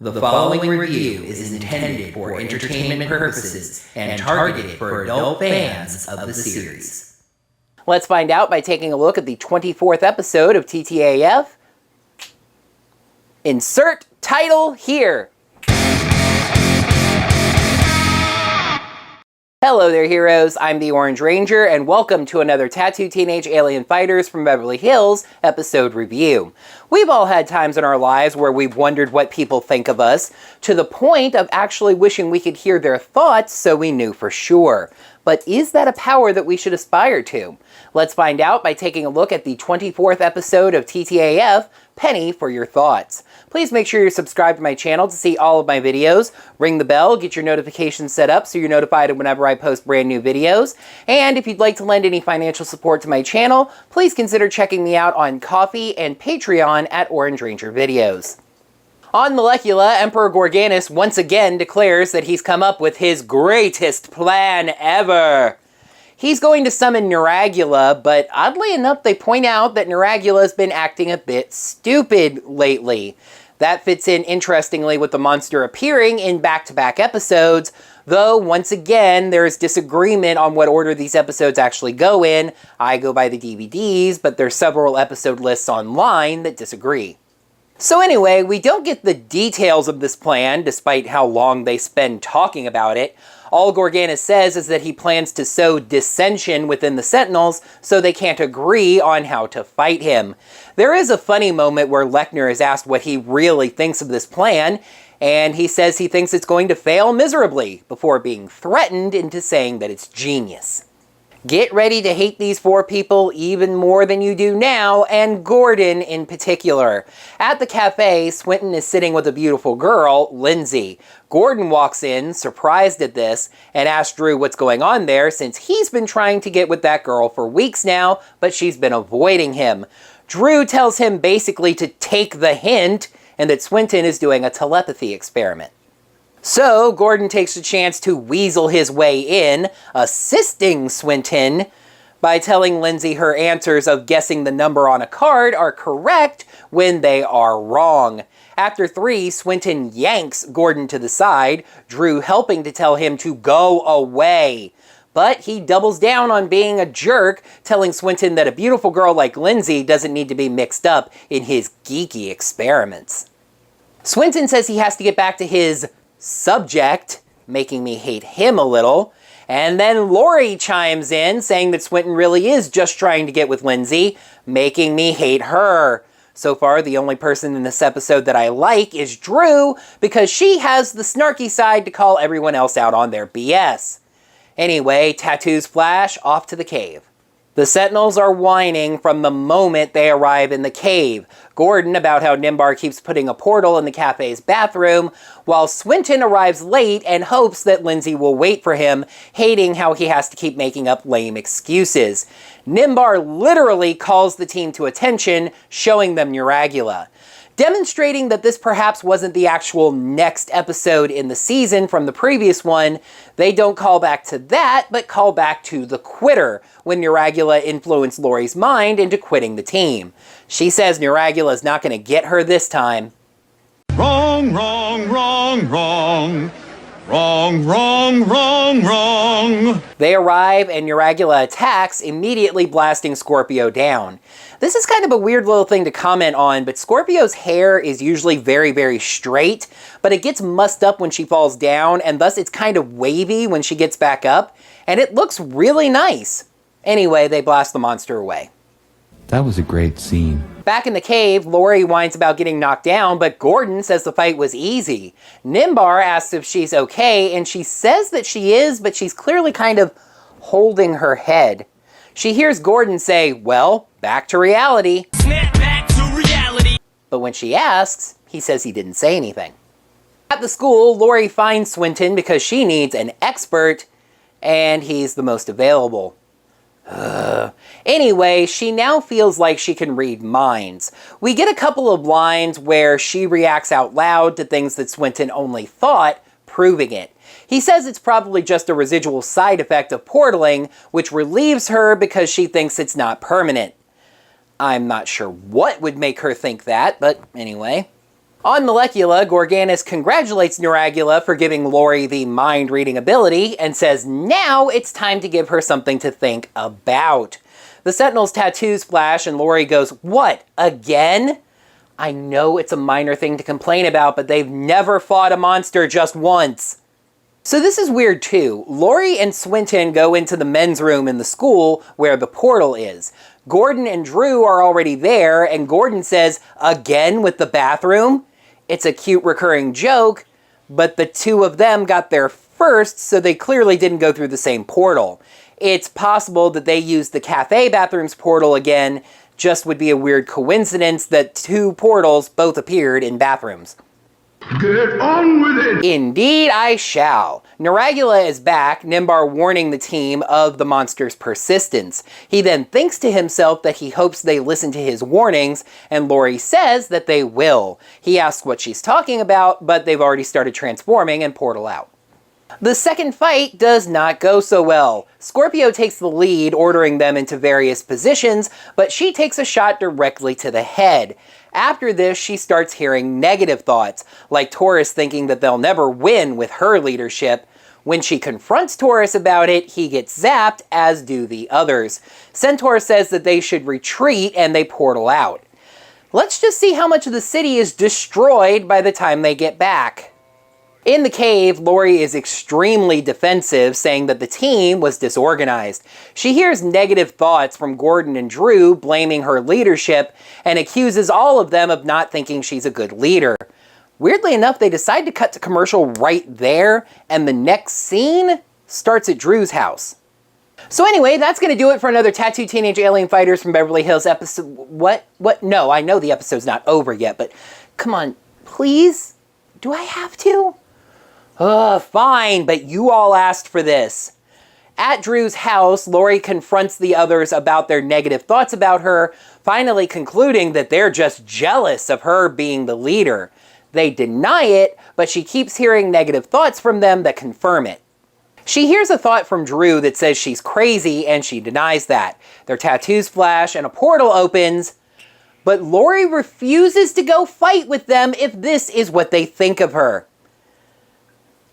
The following review is intended for entertainment purposes and targeted for adult fans of the series. Let's find out by taking a look at the 24th episode of TTAF. Insert title here. Hello there, heroes. I'm the Orange Ranger, and welcome to another Tattooed Teenage Alien Fighters from Beverly Hills episode review. We've all had times in our lives where we've wondered what people think of us, to the point of actually wishing we could hear their thoughts so we knew for sure. But is that a power that we should aspire to? Let's find out by taking a look at the 24th episode of TTAF, Penny for Your Thoughts. Please make sure you're subscribed to my channel to see all of my videos. Ring the bell, get your notifications set up so you're notified whenever I post brand new videos. And if you'd like to lend any financial support to my channel, please consider checking me out on Ko-fi and Patreon at Orange Ranger Videos. On Molecula, Emperor Gorganus once again declares that he's come up with his greatest plan ever. He's going to summon Neuragula, but oddly enough, they point out that Neuragula has been acting a bit stupid lately. That fits in interestingly with the monster appearing in back-to-back episodes, though once again, there's disagreement on what order these episodes actually go in. I go by the DVDs, but there's several episode lists online that disagree. So anyway, we don't get the details of this plan, despite how long they spend talking about it. All Gorganus says is that he plans to sow dissension within the Sentinels so they can't agree on how to fight him. There is a funny moment where Lechner is asked what he really thinks of this plan, and he says he thinks it's going to fail miserably before being threatened into saying that it's genius. Get ready to hate these four people even more than you do now, and Gordon in particular. At the cafe, Swinton is sitting with a beautiful girl, Lindsay. Gordon walks in, surprised at this, and asks Drew what's going on there since he's been trying to get with that girl for weeks now, but she's been avoiding him. Drew tells him basically to take the hint, and that Swinton is doing a telepathy experiment. So, Gordon takes a chance to weasel his way in, assisting Swinton by telling Lindsay her answers of guessing the number on a card are correct when they are wrong. After 3, Swinton yanks Gordon to the side, Drew helping to tell him to go away. But he doubles down on being a jerk, telling Swinton that a beautiful girl like Lindsay doesn't need to be mixed up in his geeky experiments. Swinton says he has to get back to his subject, making me hate him a little. And then Laurie chimes in, saying that Swinton really is just trying to get with Lindsay, making me hate her. So far, the only person in this episode that I like is Drew, because she has the snarky side to call everyone else out on their BS. Anyway, tattoos flash, off to the cave. The Sentinels are whining from the moment they arrive in the cave. Gordon about how Nimbar keeps putting a portal in the cafe's bathroom, while Swinton arrives late and hopes that Lindsay will wait for him, hating how he has to keep making up lame excuses. Nimbar literally calls the team to attention, showing them Neuragula. Demonstrating that this perhaps wasn't the actual next episode in the season from the previous one, they don't call back to that, but call back to the quitter, when Neuragula influenced Laurie's mind into quitting the team. She says Neuragula is not going to get her this time. Wrong, wrong, wrong, wrong. Wrong, wrong, wrong, wrong. They arrive and Neuragula attacks, immediately blasting Scorpio down. This is kind of a weird little thing to comment on, but Scorpio's hair is usually very, very straight, but it gets mussed up when she falls down, and thus it's kind of wavy when she gets back up, and it looks really nice. Anyway, they blast the monster away. That was a great scene. Back in the cave, Laurie whines about getting knocked down, but Gordon says the fight was easy. Nimbar asks if she's okay, and she says that she is, but she's clearly kind of holding her head. She hears Gordon say, well, back to reality. Snap back to reality. But when she asks, he says he didn't say anything. At the school, Laurie finds Swinton because she needs an expert, and he's the most available. Anyway, she now feels like she can read minds. We get a couple of lines where she reacts out loud to things that Swinton only thought, proving it. He says it's probably just a residual side effect of portaling, which relieves her because she thinks it's not permanent. I'm not sure what would make her think that, but anyway. On Molecula, Gorganis congratulates Neuragula for giving Laurie the mind-reading ability and says now it's time to give her something to think about. The Sentinel's tattoos flash and Laurie goes, "What, again?" I know it's a minor thing to complain about, but they've never fought a monster just once. So this is weird too. Laurie and Swinton go into the men's room in the school where the portal is. Gordon and Drew are already there, and Gordon says, "Again with the bathroom?" It's a cute recurring joke, but the two of them got there first, so they clearly didn't go through the same portal. It's possible that they used the cafe bathroom's portal again, just would be a weird coincidence that two portals both appeared in bathrooms. Get on with it! Indeed I shall. Neuragula is back, Nimbar warning the team of the monster's persistence. He then thinks to himself that he hopes they listen to his warnings, and Laurie says that they will. He asks what she's talking about, but they've already started transforming and portal out. The second fight does not go so well. Scorpio takes the lead, ordering them into various positions, but she takes a shot directly to the head. After this, she starts hearing negative thoughts, like Taurus thinking that they'll never win with her leadership. When she confronts Taurus about it, he gets zapped, as do the others. Centaur says that they should retreat, and they portal out. Let's just see how much of the city is destroyed by the time they get back. In the cave, Laurie is extremely defensive, saying that the team was disorganized. She hears negative thoughts from Gordon and Drew, blaming her leadership, and accuses all of them of not thinking she's a good leader. Weirdly enough, they decide to cut to commercial right there, and the next scene starts at Drew's house. So anyway, that's going to do it for another Tattooed Teenage Alien Fighters from Beverly Hills episode. What? No, I know the episode's not over yet, but come on, please? Do I have to? Fine, but you all asked for this. At Drew's house, Laurie confronts the others about their negative thoughts about her, finally concluding that they're just jealous of her being the leader. They deny it, but she keeps hearing negative thoughts from them that confirm it. She hears a thought from Drew that says she's crazy, and she denies that. Their tattoos flash, and a portal opens, but Laurie refuses to go fight with them if this is what they think of her.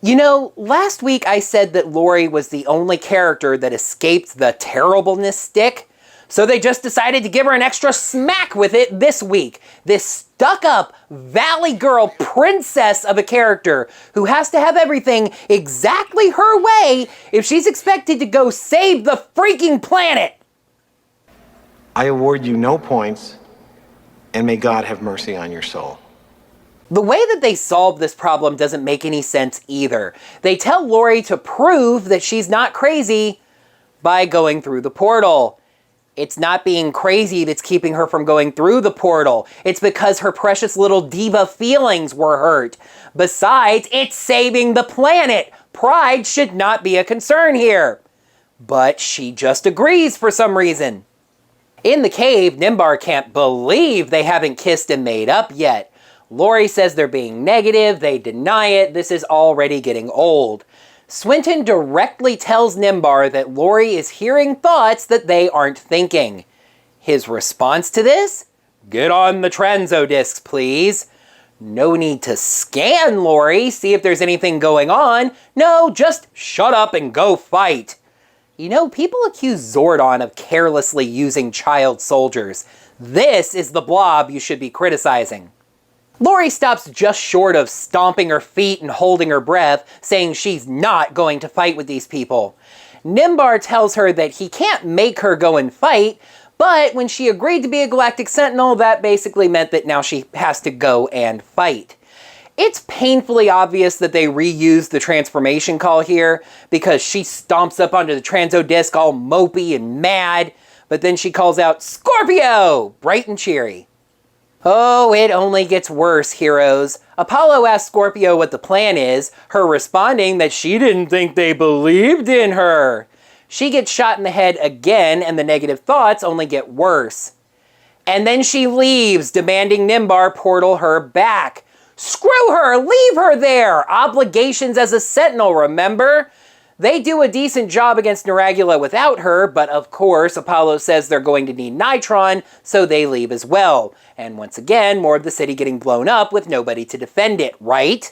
You know, last week I said that Laurie was the only character that escaped the terribleness stick, so they just decided to give her an extra smack with it this week. This stuck-up Valley Girl princess of a character who has to have everything exactly her way if she's expected to go save the freaking planet. I award you no points, and may God have mercy on your soul. The way that they solve this problem doesn't make any sense either. They tell Laurie to prove that she's not crazy by going through the portal. It's not being crazy that's keeping her from going through the portal. It's because her precious little diva feelings were hurt. Besides, it's saving the planet. Pride should not be a concern here. But she just agrees for some reason. In the cave, Nimbar can't believe they haven't kissed and made up yet. Laurie says they're being negative, they deny it, this is already getting old. Swinton directly tells Nimbar that Laurie is hearing thoughts that they aren't thinking. His response to this? Get on the transo discs, please. No need to scan Laurie, see if there's anything going on. No, just shut up and go fight. You know, people accuse Zordon of carelessly using child soldiers. This is the blob you should be criticizing. Laurie stops just short of stomping her feet and holding her breath, saying she's not going to fight with these people. Nimbar tells her that he can't make her go and fight, but when she agreed to be a Galactic Sentinel, that basically meant that now she has to go and fight. It's painfully obvious that they reused the transformation call here, because she stomps up onto the transo disc all mopey and mad, but then she calls out, "Scorpio!" bright and cheery. Oh, it only gets worse, heroes. Apollo asks Scorpio what the plan is, her responding that she didn't think they believed in her. She gets shot in the head again, and the negative thoughts only get worse. And then she leaves, demanding Nimbar portal her back. Screw her! Leave her there! Obligations as a sentinel, remember? They do a decent job against Neuragula without her, but of course Apollo says they're going to need Nitron, so they leave as well. And once again, more of the city getting blown up with nobody to defend it, right?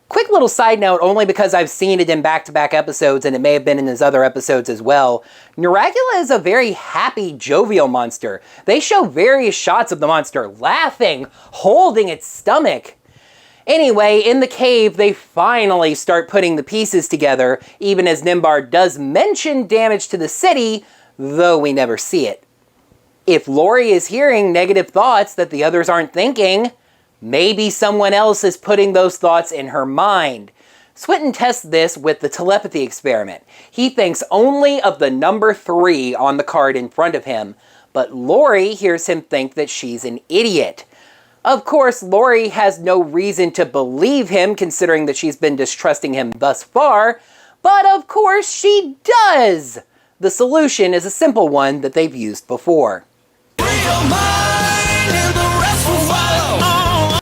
Quick little side note, only because I've seen it in back-to-back episodes, and it may have been in his other episodes as well. Neuragula is a very happy, jovial monster. They show various shots of the monster laughing, holding its stomach. Anyway, in the cave, they finally start putting the pieces together, even as Nimbar does mention damage to the city, though we never see it. If Laurie is hearing negative thoughts that the others aren't thinking, maybe someone else is putting those thoughts in her mind. Swinton tests this with the telepathy experiment. He thinks only of the number 3 on the card in front of him, but Laurie hears him think that she's an idiot. Of course, Laurie has no reason to believe him, considering that she's been distrusting him thus far, but of course she does! The solution is a simple one that they've used before.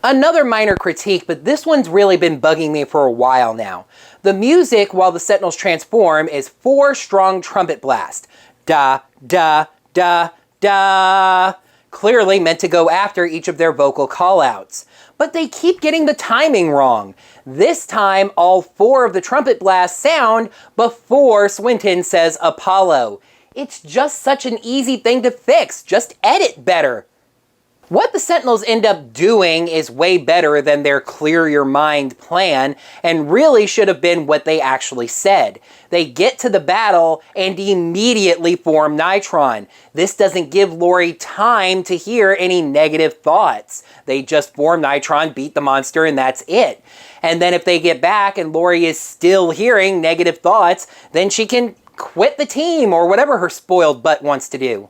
Another minor critique, but this one's really been bugging me for a while now. The music while the Sentinels transform is 4 strong trumpet blasts. Da, da, da, da. Clearly meant to go after each of their vocal callouts. But they keep getting the timing wrong. This time, all 4 of the trumpet blasts sound before Swinton says Apollo. It's just such an easy thing to fix. Just edit better. What the Sentinels end up doing is way better than their clear your mind plan, and really should have been what they actually said. They get to the battle and immediately form Nitron. This doesn't give Laurie time to hear any negative thoughts. They just form Nitron, beat the monster, and that's it. And then if they get back and Laurie is still hearing negative thoughts, then she can quit the team or whatever her spoiled butt wants to do.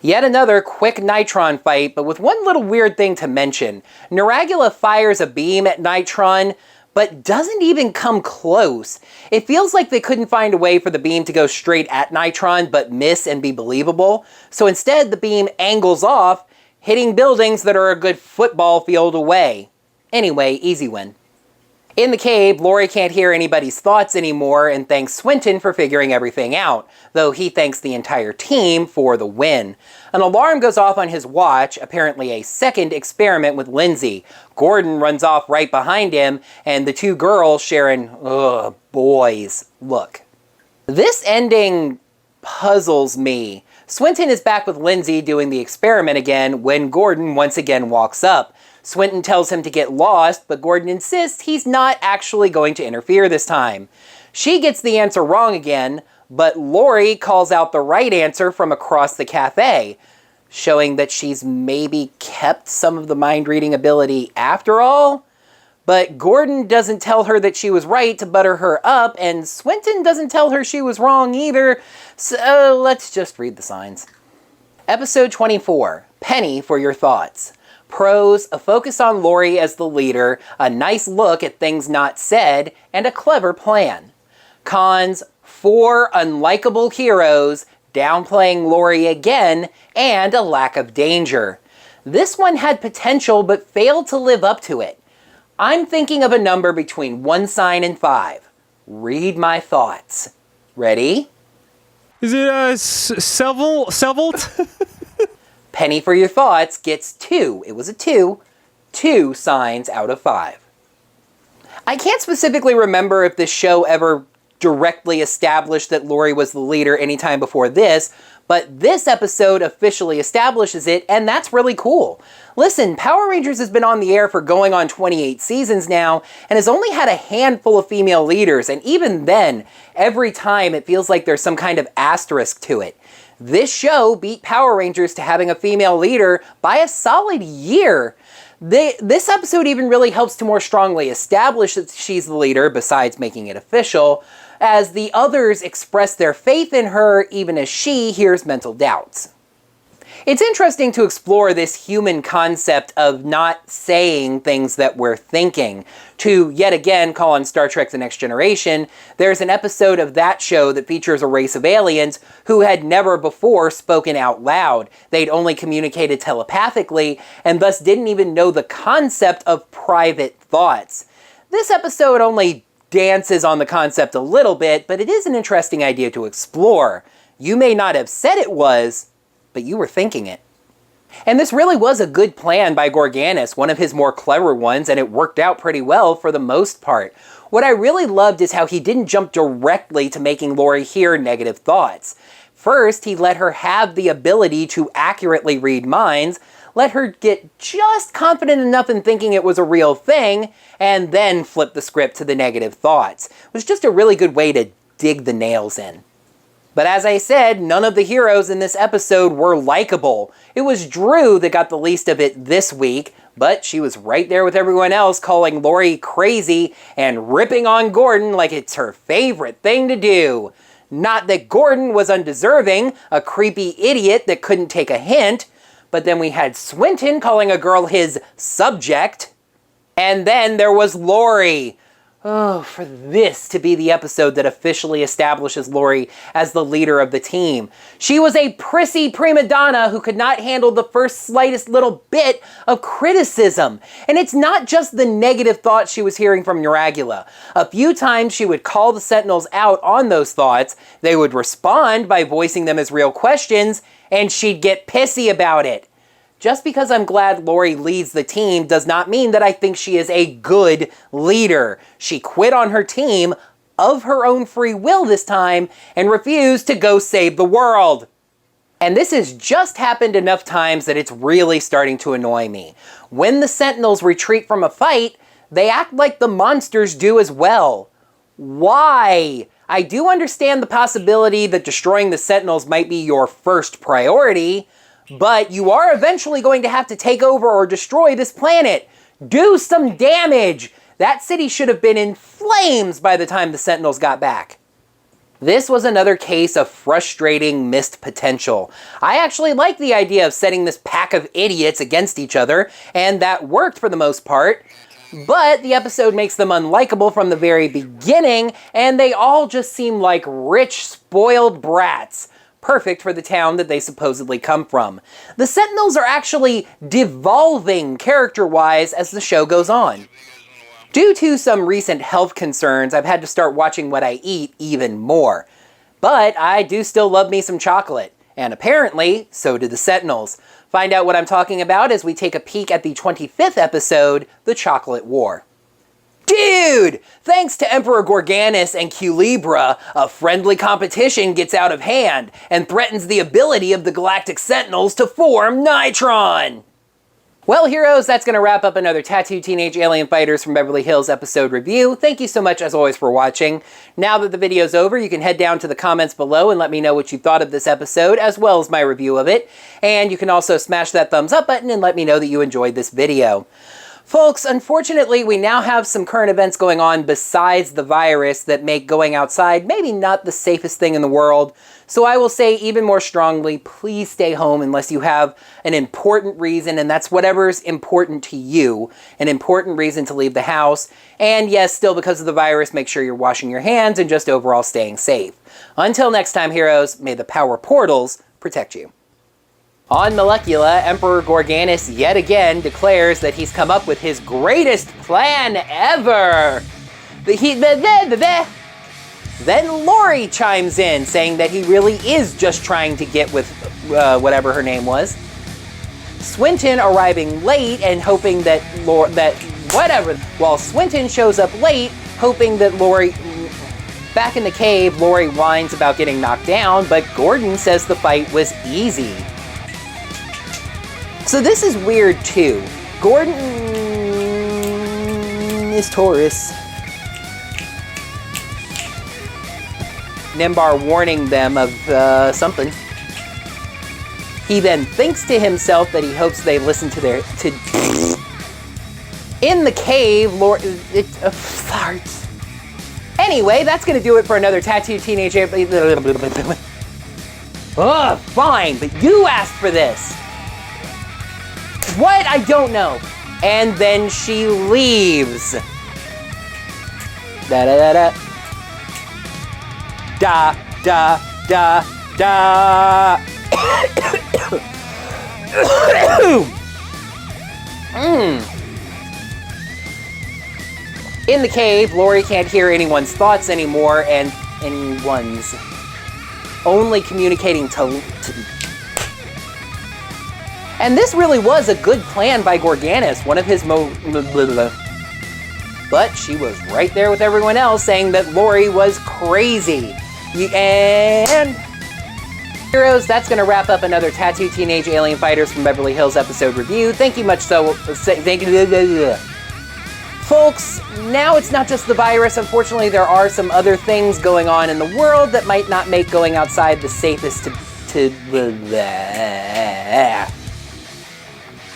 Yet another quick Nitron fight, but with one little weird thing to mention. Neuragula fires a beam at Nitron, but doesn't even come close. It feels like they couldn't find a way for the beam to go straight at Nitron, but miss and be believable. So instead, the beam angles off, hitting buildings that are a good football field away. Anyway, easy win. In the cave, Laurie can't hear anybody's thoughts anymore and thanks Swinton for figuring everything out, though he thanks the entire team for the win. An alarm goes off on his watch, apparently a second experiment with Lindsay. Gordon runs off right behind him, and the 2 girls share an boys look. This ending puzzles me. Swinton is back with Lindsay doing the experiment again when Gordon once again walks up. Swinton tells him to get lost, but Gordon insists he's not actually going to interfere this time. She gets the answer wrong again, but Laurie calls out the right answer from across the cafe, showing that she's maybe kept some of the mind-reading ability after all. But Gordon doesn't tell her that she was right to butter her up, and Swinton doesn't tell her she was wrong either, so let's just read the signs. Episode 24, Penny for your thoughts. Pros, a focus on Laurie as the leader, a nice look at things not said, and a clever plan. Cons, 4 unlikable heroes, downplaying Laurie again, and a lack of danger. This one had potential but failed to live up to it. I'm thinking of a number between 1 sign and 5. Read my thoughts. Ready? Is it Sevelt? Penny for your thoughts gets 2. It was a 2. 2 signs out of 5. I can't specifically remember if this show ever directly established that Laurie was the leader anytime before this, but this episode officially establishes it, and that's really cool. Listen, Power Rangers has been on the air for going on 28 seasons now, and has only had a handful of female leaders, and even then, every time it feels like there's some kind of asterisk to it. This show beat Power Rangers to having a female leader by a solid year. This episode even really helps to more strongly establish that she's the leader, besides making it official, as the others express their faith in her even as she hears mental doubts. It's interesting to explore this human concept of not saying things that we're thinking. To yet again call on Star Trek The Next Generation, there's an episode of that show that features a race of aliens who had never before spoken out loud. They'd only communicated telepathically, and thus didn't even know the concept of private thoughts. This episode only dances on the concept a little bit, but it is an interesting idea to explore. You may not have said it was, but you were thinking it. And this really was a good plan by Gorganis, one of his more clever ones, and it worked out pretty well for the most part. What I really loved is how he didn't jump directly to making Laurie hear negative thoughts. First, he let her have the ability to accurately read minds, let her get just confident enough in thinking it was a real thing, and then flip the script to the negative thoughts. It was just a really good way to dig the nails in. But as I said, none of the heroes in this episode were likable. It was Drew that got the least of it this week, but she was right there with everyone else calling Laurie crazy and ripping on Gordon like it's her favorite thing to do. Not that Gordon was undeserving, a creepy idiot that couldn't take a hint, but then we had Swinton calling a girl his subject. And then there was Laurie. Oh, for this to be the episode that officially establishes Laurie as the leader of the team. She was a prissy prima donna who could not handle the first slightest little bit of criticism. And it's not just the negative thoughts she was hearing from Neuragula. A few times she would call the Sentinels out on those thoughts, they would respond by voicing them as real questions, and she'd get pissy about it. Just because I'm glad Laurie leads the team does not mean that I think she is a good leader. She quit on her team of her own free will this time and refused to go save the world. And this has just happened enough times that it's really starting to annoy me. When the Sentinels retreat from a fight, they act like the monsters do as well. Why? I do understand the possibility that destroying the Sentinels might be your first priority, but you are eventually going to have to take over or destroy this planet. Do some damage! That city should have been in flames by the time the Sentinels got back. This was another case of frustrating missed potential. I actually like the idea of setting this pack of idiots against each other, and that worked for the most part. But the episode makes them unlikable from the very beginning, and they all just seem like rich, spoiled brats. Perfect for the town that they supposedly come from. The Sentinels are actually devolving character-wise as the show goes on. Due to some recent health concerns, I've had to start watching what I eat even more. But I do still love me some chocolate. And apparently, so do the Sentinels. Find out what I'm talking about as we take a peek at the 25th episode, The Chocolate War. Dude! Thanks to Emperor Gorganis and Culebra, a friendly competition gets out of hand and threatens the ability of the Galactic Sentinels to form Nitron! Well, heroes, that's going to wrap up another Tattooed Teenage Alien Fighters from Beverly Hills episode review. Thank you so much, as always, for watching. Now that the video's over, you can head down to the comments below and let me know what you thought of this episode, as well as my review of it. And you can also smash that thumbs up button and let me know that you enjoyed this video. Folks, unfortunately, we now have some current events going on besides the virus that make going outside maybe not the safest thing in the world. So I will say even more strongly, please stay home unless you have an important reason, and that's whatever's important to you, an important reason to leave the house. And yes, still because of the virus, make sure you're washing your hands and just overall staying safe. Until next time, heroes, may the power portals protect you. On Molecula, Emperor Gorganis yet again declares that he's come up with his greatest plan ever. Then Laurie chimes in, saying that he really is just trying to get with whatever her name was. Swinton arriving late and hoping that while Swinton shows up late, hoping that Laurie... Back in the cave, Laurie whines about getting knocked down, but Gordon says the fight was easy. So this is weird too. Gordon is Taurus. Nimbar warning them of something. He then thinks to himself that he hopes they listen to their... In the cave, farts. Anyway, that's gonna do it for another Tattooed Teenage... Ugh, fine, but you asked for this. What? I don't know. And then she leaves. Da da da da. Da da da da. In the cave, Laurie can't hear anyone's thoughts anymore, and anyone's only communicating to... And this really was a good plan by Gorganis, one of his But she was right there with everyone else saying that Laurie was crazy. And... Heroes, that's going to wrap up another Tattoo Teenage Alien Fighters from Beverly Hills episode review. Thank you much so... Thank you... Folks, now it's not just the virus. Unfortunately, there are some other things going on in the world that might not make going outside the safest to